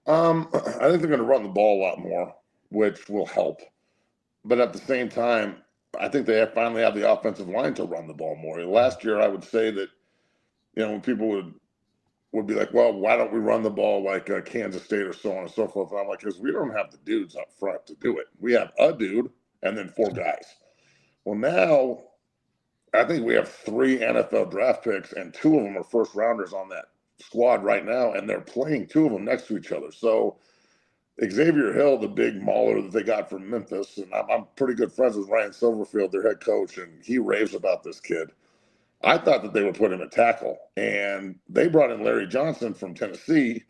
I think they're going to run the ball a lot more, which will help. But at the same time, I think they finally have the offensive line to run the ball more. Last year, I would say that, when people would be like, well, why don't we run the ball like Kansas State or so on and so forth? And I'm like, because we don't have the dudes up front to do it. We have a dude and then four guys. Well, now I think we have 3 NFL draft picks, and 2 of them are first rounders on that squad right now, and they're playing 2 of them next to each other. So Xavier Hill, the big mauler that they got from Memphis, and I'm pretty good friends with Ryan Silverfield, their head coach, and he raves about this kid. I thought that they would put him at tackle, and they brought in Larry Johnson from Tennessee,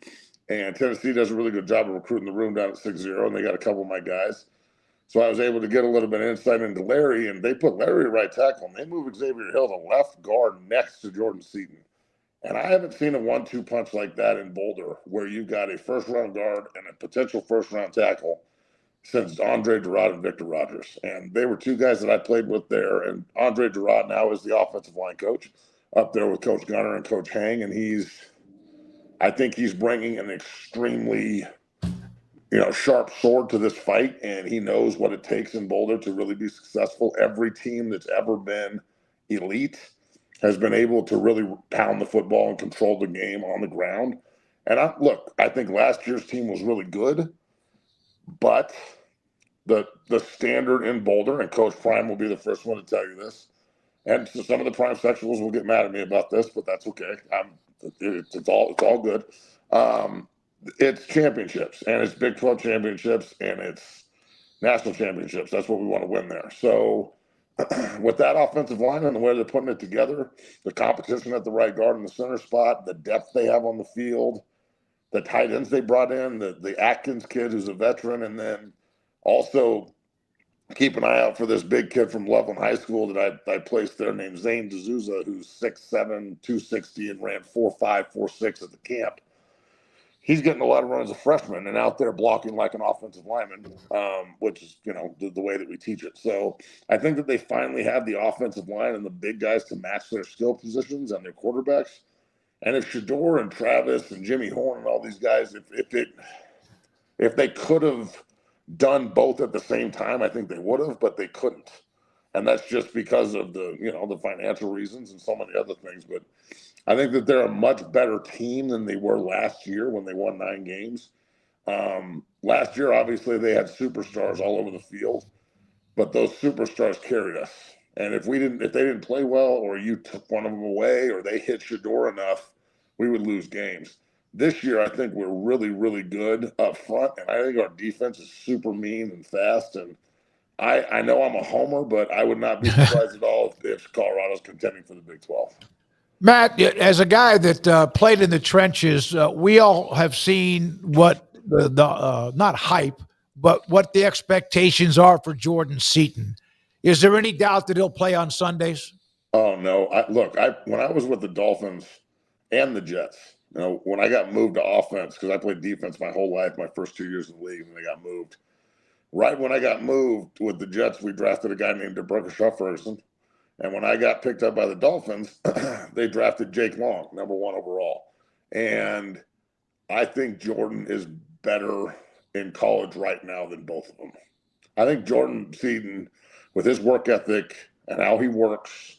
and Tennessee does a really good job of recruiting the room down at 6-0, and they got a couple of my guys. So I was able to get a little bit of insight into Larry, and they put Larry at right tackle, and they moved Xavier Hill to left guard next to Jordan Seaton. And I haven't seen a 1-2 punch like that in Boulder, where you've got a first-round guard and a potential first-round tackle since Andre Durrott and Victor Rogers. And they were 2 guys that I played with there. And Andre Durrott now is the offensive line coach up there with Coach Gunner and Coach Hang. And I think he's bringing an extremely, sharp sword to this fight. And he knows what it takes in Boulder to really be successful. Every team that's ever been elite has been able to really pound the football and control the game on the ground. And I think last year's team was really good, but the standard in Boulder, and Coach Prime will be the first one to tell you this, and so some of the Prime sexuals will get mad at me about this, but that's okay. It's all good. It's championships, and it's Big 12 championships, and it's national championships. That's what we want to win there. So with that offensive line and the way they're putting it together, the competition at the right guard in the center spot, the depth they have on the field, the tight ends they brought in, the Atkins kid who's a veteran, and then also keep an eye out for this big kid from Loveland High School that I placed there named Zane D'Souza, who's 6'7", 260, and ran 4.5, 4.6 at the camp. He's getting a lot of runs as a freshman and out there blocking like an offensive lineman, which is, the way that we teach it. So I think that they finally have the offensive line and the big guys to match their skill positions and their quarterbacks. And if Shedeur and Travis and Jimmy Horn and all these guys, if they could have done both at the same time, I think they would have, but they couldn't. And that's just because of the financial reasons and so many other things. But I think that they're a much better team than they were last year when they won 9 games. Last year, obviously, they had superstars all over the field, but those superstars carried us. And if they didn't play well, or you took one of them away, or they hit Shedeur enough, we would lose games. This year, I think we're really, really good up front, and I think our defense is super mean and fast. And I know I'm a homer, but I would not be surprised at all if Colorado's contending for the Big 12. Matt, as a guy that played in the trenches, we all have seen what the not hype, but what the expectations are for Jordan Seaton. Is there any doubt that he'll play on Sundays? Oh, no. When I was with the Dolphins and the Jets, when I got moved to offense, because I played defense my whole life, my first 2 years in the league, and I got moved. Right when I got moved with the Jets, we drafted a guy named DeBrucker Ferguson. And when I got picked up by the Dolphins, they drafted Jake Long, number 1 overall. And I think Jordan is better in college right now than both of them. I think Jordan Seeden, with his work ethic and how he works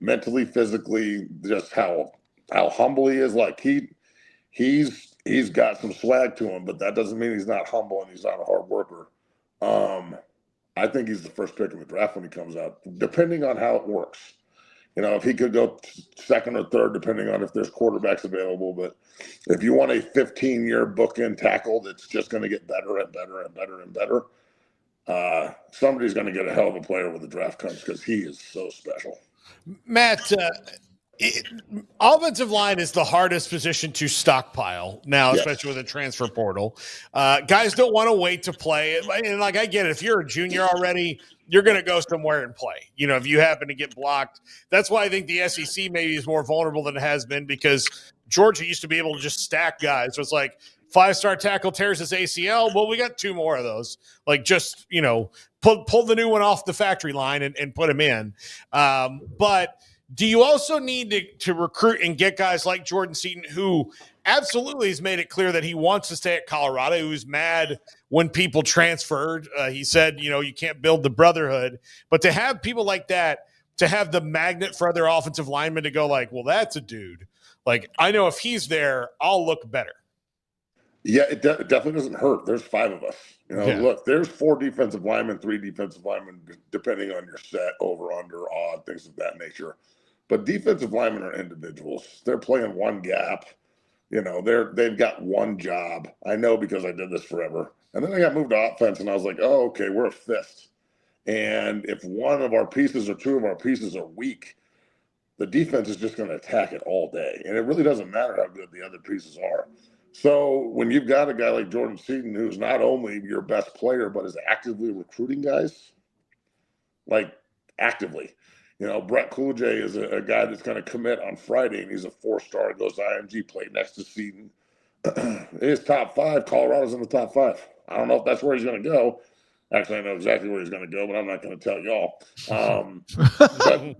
mentally, physically, just how humble he is, like he's got some swag to him, but that doesn't mean he's not humble and he's not a hard worker. I think he's the first pick in the draft when he comes out, depending on how it works. If he could go second or third, depending on if there's quarterbacks available. But if you want a 15-year bookend tackle that's just going to get better and better and better and better, somebody's going to get a hell of a player when the draft comes, because he is so special. Matt, offensive line is the hardest position to stockpile now, especially with a transfer portal. Guys don't want to wait to play. And I get it. If you're a junior already, you're going to go somewhere and play. If you happen to get blocked. That's why I think the SEC maybe is more vulnerable than it has been, because Georgia used to be able to just stack guys. So it's like 5-star tackle tears his ACL. Well, we got 2 more of those. Pull the new one off the factory line and put him in. But Do you also need to recruit and get guys like Jordan Seaton, who absolutely has made it clear that he wants to stay at Colorado, who's mad when people transferred? He said, you can't build the brotherhood. But to have people like that, to have the magnet for other offensive linemen to go like, well, that's a dude. Like, I know if he's there, I'll look better. Yeah, it definitely doesn't hurt. There's 5 of us. Look, there's 4 defensive linemen, 3 defensive linemen, depending on your set, over, under, odd, things of that nature. But defensive linemen are individuals. They're playing one gap. They've got one job. I know because I did this forever. And then I got moved to offense, and I was like, oh, okay, we're a fist. And if one of our pieces or 2 of our pieces are weak, the defense is just going to attack it all day. And it really doesn't matter how good the other pieces are. So when you've got a guy like Jordan Seaton, who's not only your best player, but is actively recruiting guys, like actively, Brett Coolidge is a guy that's going to commit on Friday, and he's a 4-star, goes IMG, played next to Seaton. He's top 5. Colorado's in the top 5. I don't know if that's where he's going to go. Actually, I know exactly where he's going to go, but I'm not going to tell y'all.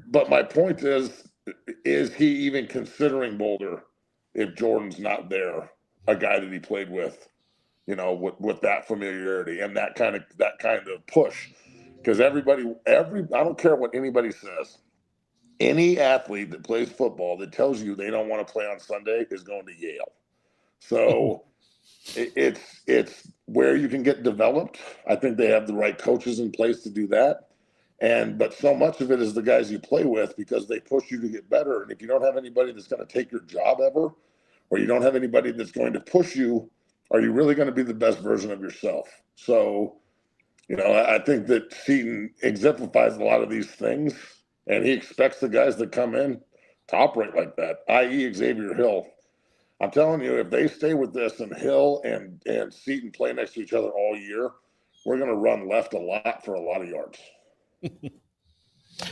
But my point is he even considering Boulder if Jordan's not there? A guy that he played with, with that familiarity and that kind of push. Because I don't care what anybody says. Any athlete that plays football that tells you they don't want to play on Sunday is going to Yale. So it's where you can get developed. I think they have the right coaches in place to do that. But so much of it is the guys you play with, because they push you to get better. And if you don't have anybody that's going to take your job ever, or you don't have anybody that's going to push you, are you really going to be the best version of yourself? So, I think that Seaton exemplifies a lot of these things, and he expects the guys that come in to operate like that, i.e. Xavier Hill. I'm telling you, if they stay with this and Hill and Seaton play next to each other all year, we're going to run left a lot for a lot of yards.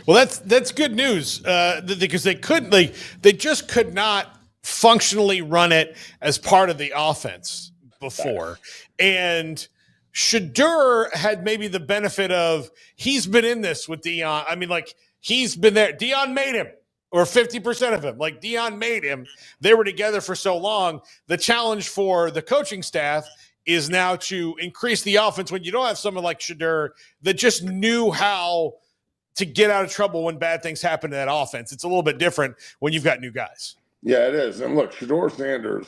Well, that's good news, because they just could not functionally run it as part of the offense before. And Shedeur had maybe the benefit of, he's been in this with Dion. I mean, like, he's been there. Dion made him, or 50% of him. Like, Dion made him. They were together for so long. The challenge for the coaching staff is now to increase the offense when you don't have someone like Shedeur that just knew how to get out of trouble when bad things happen to that offense. It's a little bit different when you've got new guys. Yeah, it is. And look, Shedeur Sanders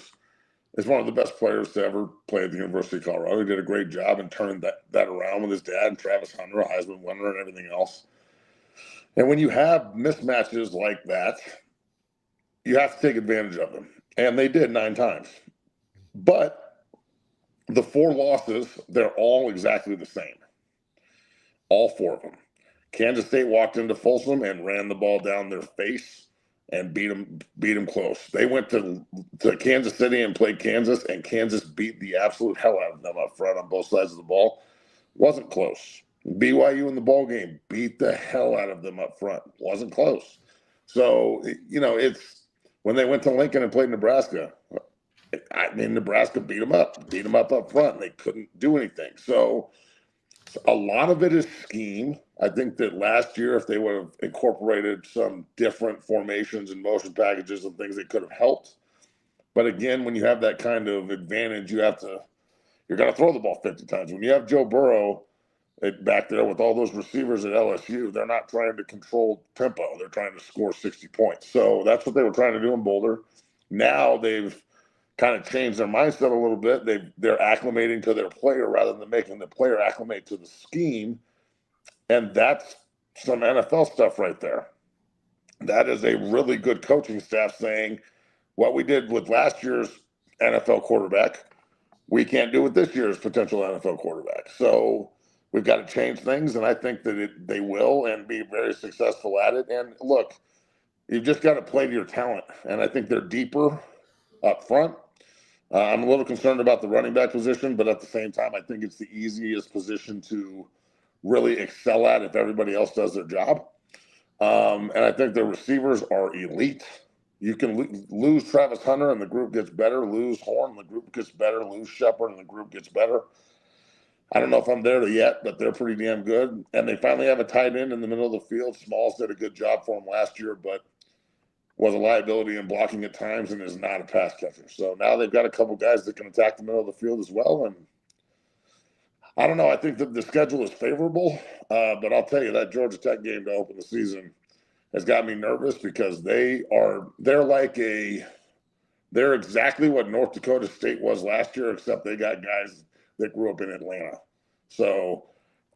is one of the best players to ever play at the University of Colorado. He did a great job in turning that around with his dad and Travis Hunter, a Heisman winner, and everything else. And when you have mismatches like that, you have to take advantage of them. And they did 9 times. But the 4 losses, they're all exactly the same. All 4 of them. Kansas State walked into Folsom and ran the ball down their face and beat them close. They went to Kansas City and played Kansas, and Kansas beat the absolute hell out of them up front on both sides of the ball. Wasn't close. BYU in the ball game beat the hell out of them up front. Wasn't close. So, it's when they went to Lincoln and played Nebraska. I mean, Nebraska beat them up front, and they couldn't do anything. So a lot of it is scheme. I think that last year, if they would have incorporated some different formations and motion packages and things, it could have helped. But again, when you have that kind of advantage, you're going to throw the ball 50 times. When you have Joe Burrow back there with all those receivers at LSU, they're not trying to control tempo. They're trying to score 60 points. So that's what they were trying to do in Boulder. Now they've kind of changed their mindset a little bit. They're acclimating to their player rather than making the player acclimate to the scheme. And that's some NFL stuff right there. That is a really good coaching staff saying, what we did with last year's NFL quarterback, we can't do with this year's potential NFL quarterback. So we've got to change things, and I think that they will, and be very successful at it. And look, you've just got to play to your talent, and I think they're deeper up front. I'm a little concerned about the running back position, but at the same time, I think it's the easiest position to really excel at if everybody else does their job. And I think the receivers are elite. You can lose Travis Hunter and the group gets better, lose Horn and the group gets better, lose Shepard and the group gets better. I don't know if I'm there yet, but they're pretty damn good. And they finally have a tight end in the middle of the field. Smalls did a good job for them last year, but was a liability in blocking at times and is not a pass catcher. So now they've got a couple guys that can attack the middle of the field as well. And I don't know. I think that the schedule is favorable, but I'll tell you that Georgia Tech game to open the season has got me nervous because they're exactly what North Dakota State was last year, except they got guys that grew up in Atlanta. So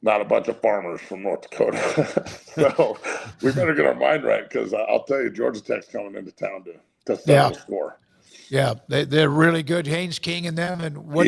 not a bunch of farmers from North Dakota. So we better get our mind right because I'll tell you, Georgia Tech's coming into town to settle the score. Yeah, they're really good. Haynes King and them. And what